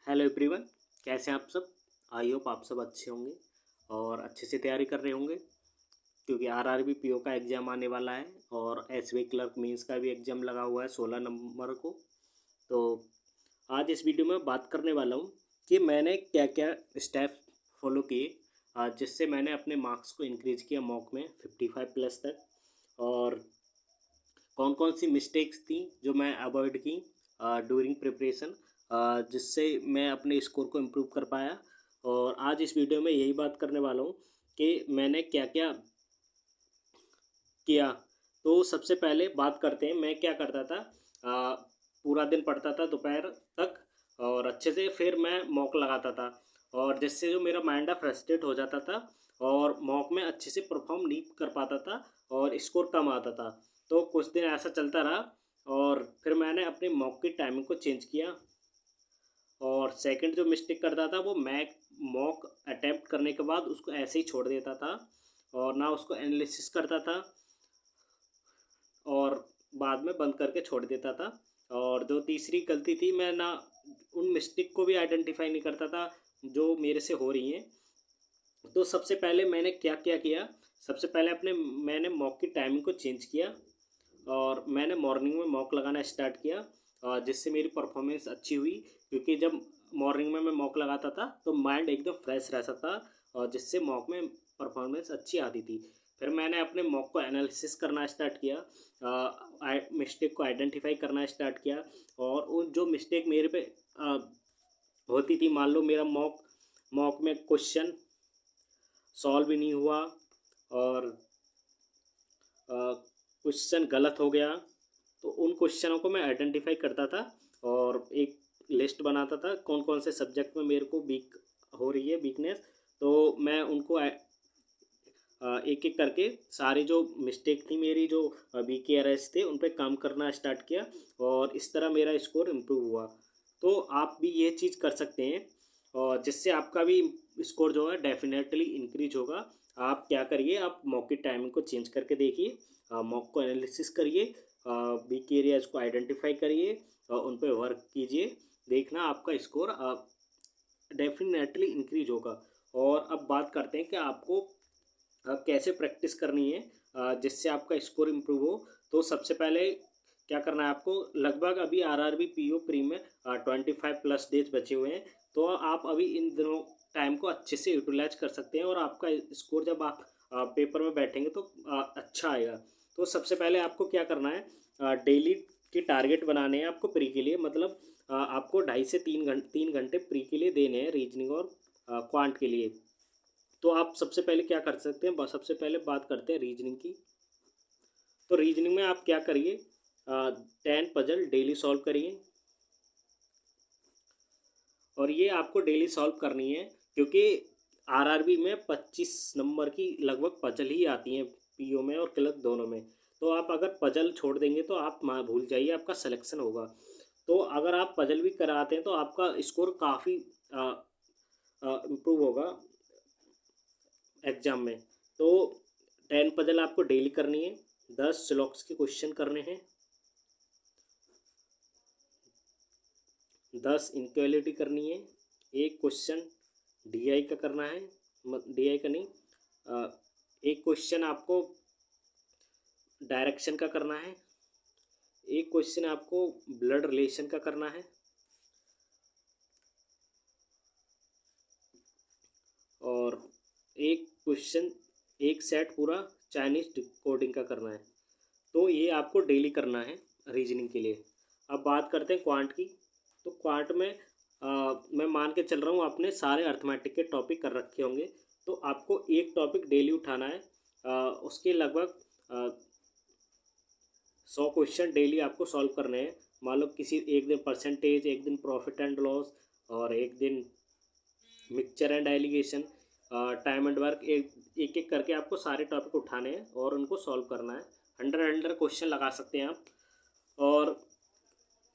Hello everyone. कैसे हैं आप सब। आई होप आप सब अच्छे होंगे और अच्छे से तैयारी कर रहे होंगे, क्योंकि आरआरबी पीओ का एग्ज़ाम आने वाला है और एसबीआई क्लर्क मेंस का भी एग्ज़ाम लगा हुआ है 16 नवंबर को। तो आज इस वीडियो में बात करने वाला हूँ कि मैंने क्या क्या स्टेप फॉलो किए जिससे मैंने अपने मार्क्स को इंक्रीज़ किया मॉक में 55 प्लस तक, और कौन कौन सी मिस्टेक्स थी जो मैं अवॉइड की ड्यूरिंग प्रिपरेशन, जिससे मैं अपने स्कोर को इम्प्रूव कर पाया। और आज इस वीडियो में यही बात करने वाला हूँ कि मैंने क्या क्या किया। तो सबसे पहले बात करते हैं मैं क्या करता था। पूरा दिन पढ़ता था दोपहर तक और अच्छे से फिर मैं मॉक लगाता था, और जिससे जो मेरा माइंड है फ्रस्ट्रेट हो जाता था और मॉक में अच्छे से परफॉर्म नहीं कर पाता था और स्कोर कम आता था। तो कुछ दिन ऐसा चलता रहा और फिर मैंने अपने मॉक की टाइमिंग को चेंज किया। और सेकंड जो मिस्टेक करता था वो मैं मॉक अटैम्प्ट करने के बाद उसको ऐसे ही छोड़ देता था और ना उसको एनालिसिस करता था और बाद में बंद करके छोड़ देता था। और जो तीसरी गलती थी, मैं ना उन मिस्टेक को भी आइडेंटिफाई नहीं करता था जो मेरे से हो रही हैं। तो सबसे पहले मैंने क्या क्या किया, सबसे पहले मैंने मॉक की टाइमिंग को चेंज किया और मैंने मॉर्निंग में मॉक लगाना स्टार्ट किया, जिससे मेरी परफॉर्मेंस अच्छी हुई। क्योंकि जब मॉर्निंग में मैं मॉक लगाता था तो माइंड एकदम फ्रेश रहता था और जिससे मॉक में परफॉर्मेंस अच्छी आती थी। फिर मैंने अपने मॉक को एनालिसिस करना स्टार्ट किया, मिस्टेक को आइडेंटिफाई करना स्टार्ट किया। और उन जो मिस्टेक मेरे पे होती थी, मान लो मेरा मॉक मॉक में क्वेश्चन सॉल्व भी नहीं हुआ और क्वेश्चन गलत हो गया, तो उन क्वेश्चनों को मैं आइडेंटिफाई करता था और एक लिस्ट बनाता था कौन कौन से सब्जेक्ट में मेरे को वीक हो रही है वीकनेस। तो मैं उनको एक एक करके सारी जो मिस्टेक थी मेरी, जो वीक एयर्स थे, उन पर काम करना स्टार्ट किया और इस तरह मेरा स्कोर इम्प्रूव हुआ। तो आप भी ये चीज़ कर सकते हैं और जिससे आपका भी स्कोर जो है डेफिनेटली इंक्रीज होगा। आप क्या करिए, आप मॉक की टाइमिंग को चेंज करके देखिए, मॉक को एनालिसिस करिए, वीक एरियाज को आइडेंटिफाई करिए और उन पर वर्क कीजिए। देखना आपका स्कोर डेफिनेटली इंक्रीज होगा। और अब बात करते हैं कि आपको कैसे प्रैक्टिस करनी है जिससे आपका स्कोर इम्प्रूव हो। तो सबसे पहले क्या करना है आपको, लगभग अभी आरआरबी पीओ प्री में 25 प्लस डेज बचे हुए हैं। तो आप अभी इन दिनों टाइम को अच्छे से यूटिलाइज कर सकते हैं और आपका स्कोर जब आप पेपर में बैठेंगे तो अच्छा आएगा। तो सबसे पहले आपको क्या करना है, डेली के टारगेट बनाने हैं आपको प्री के लिए। मतलब आपको 2.5 से 3 घंटे प्री के लिए देने हैं, रीजनिंग और क्वांट के लिए। तो आप सबसे पहले क्या कर सकते हैं, सबसे पहले बात करते हैं रीजनिंग की। तो रीजनिंग में आप क्या करिए, 10 पजल डेली सॉल्व करिए। और ये आपको डेली सॉल्व करनी है क्योंकि आरआरबी में 25 नंबर की लगभग पजल ही आती हैं, पीओ में और क्लर्क दोनों में। तो आप अगर पजल छोड़ देंगे तो आप भूल जाइए, आपका सिलेक्शन होगा। तो अगर आप पजल भी कराते हैं तो आपका स्कोर काफ़ी इम्प्रूव होगा एग्जाम में। तो 10 पजल आपको डेली करनी है, 10 स्लॉक्स के क्वेश्चन करने हैं, 10 इनक्वालिटी करनी है, एक क्वेश्चन डीआई का करना है, डीआई का नहीं, एक क्वेश्चन आपको डायरेक्शन का करना है, एक क्वेश्चन आपको ब्लड रिलेशन का करना है, और एक क्वेश्चन एक सेट पूरा चाइनीज कोडिंग का करना है। तो ये आपको डेली करना है रीजनिंग के लिए। अब बात करते हैं क्वांट की। तो क्वांट में मैं मान के चल रहा हूँ आपने सारे अर्थमेटिक के टॉपिक कर रखे होंगे। तो आपको एक टॉपिक डेली उठाना है, उसके लगभग 100 क्वेश्चन डेली आपको सॉल्व करने हैं। मान लो किसी एक दिन परसेंटेज, एक दिन प्रॉफिट एंड लॉस, और एक दिन mixture and allegation, time and work, एक एक करके आपको सारे टॉपिक उठाने हैं और उनको सॉल्व करना है। 100 क्वेश्चन लगा सकते हैं आप। और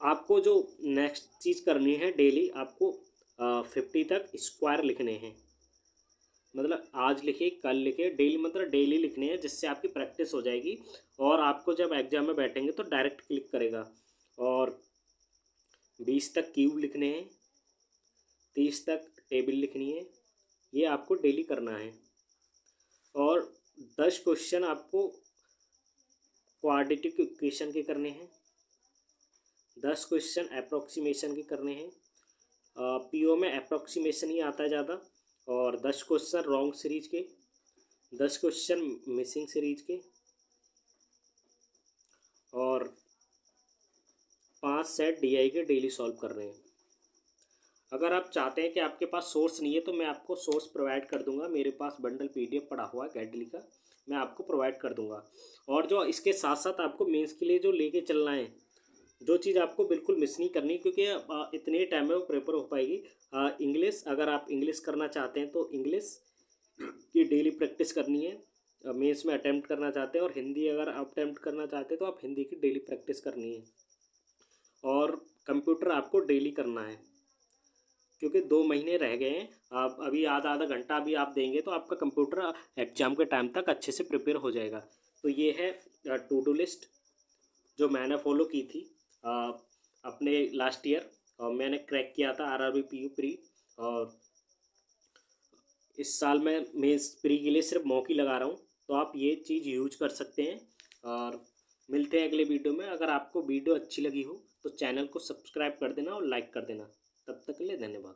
आपको जो नेक्स्ट चीज़ करनी है, डेली आपको 50 तक स्क्वायर लिखने हैं। मतलब आज लिखे कल लिखे, डेली मतलब डेली लिखने हैं, जिससे आपकी प्रैक्टिस हो जाएगी और आपको जब एग्जाम में बैठेंगे तो डायरेक्ट क्लिक करेगा। और 20 तक क्यूब लिखने हैं, 30 तक टेबल लिखनी है, ये आपको डेली करना है। और 10 क्वेश्चन आपको क्वाड्रेटिक इक्वेशन के करने हैं, 10 क्वेश्चन अप्रोक्सीमेशन के करने हैं, पीओ में अप्रोक्सीमेशन ही आता है ज़्यादा, और 10 क्वेश्चन रॉन्ग सीरीज के, 10 क्वेश्चन मिसिंग सीरीज के, और 5 सेट डीआई के डेली सॉल्व कर रहे हैं। अगर आप चाहते हैं कि आपके पास सोर्स नहीं है तो मैं आपको सोर्स प्रोवाइड कर दूंगा, मेरे पास बंडल पीडीएफ पड़ा हुआ है गैडली का, मैं आपको प्रोवाइड कर दूंगा। और जो इसके साथ साथ आपको मेंस के लिए जो लेके चलना है, जो चीज़ आपको बिल्कुल मिस नहीं करनी, क्योंकि इतने टाइम में वो प्रेपर हो पाएगी। इंग्लिश, अगर आप इंग्लिश करना चाहते हैं तो इंग्लिश की डेली प्रैक्टिस करनी है, मेंस में अटैम्प्ट करना चाहते हैं। और हिंदी अगर आप अटैम्प्ट करना चाहते हैं तो आप हिंदी की डेली प्रैक्टिस करनी है। और कंप्यूटर आपको डेली करना है, क्योंकि 2 महीने रह गए हैं। आप अभी आधा आधा घंटा भी आप देंगे तो आपका कंप्यूटर एग्ज़ाम के टाइम तक अच्छे से प्रिपेयर हो जाएगा। तो ये है टू डू लिस्ट जो मैंने फॉलो की थी अपने लास्ट ईयर, और मैंने क्रैक किया था आरआरबी पीयू प्री। और इस साल मैं मेंस प्री के लिए सिर्फ मॉक ही लगा रहा हूँ, तो आप ये चीज़ यूज कर सकते हैं। और मिलते हैं अगले वीडियो में। अगर आपको वीडियो अच्छी लगी हो तो चैनल को सब्सक्राइब कर देना और लाइक कर देना। तब तक के लिए धन्यवाद।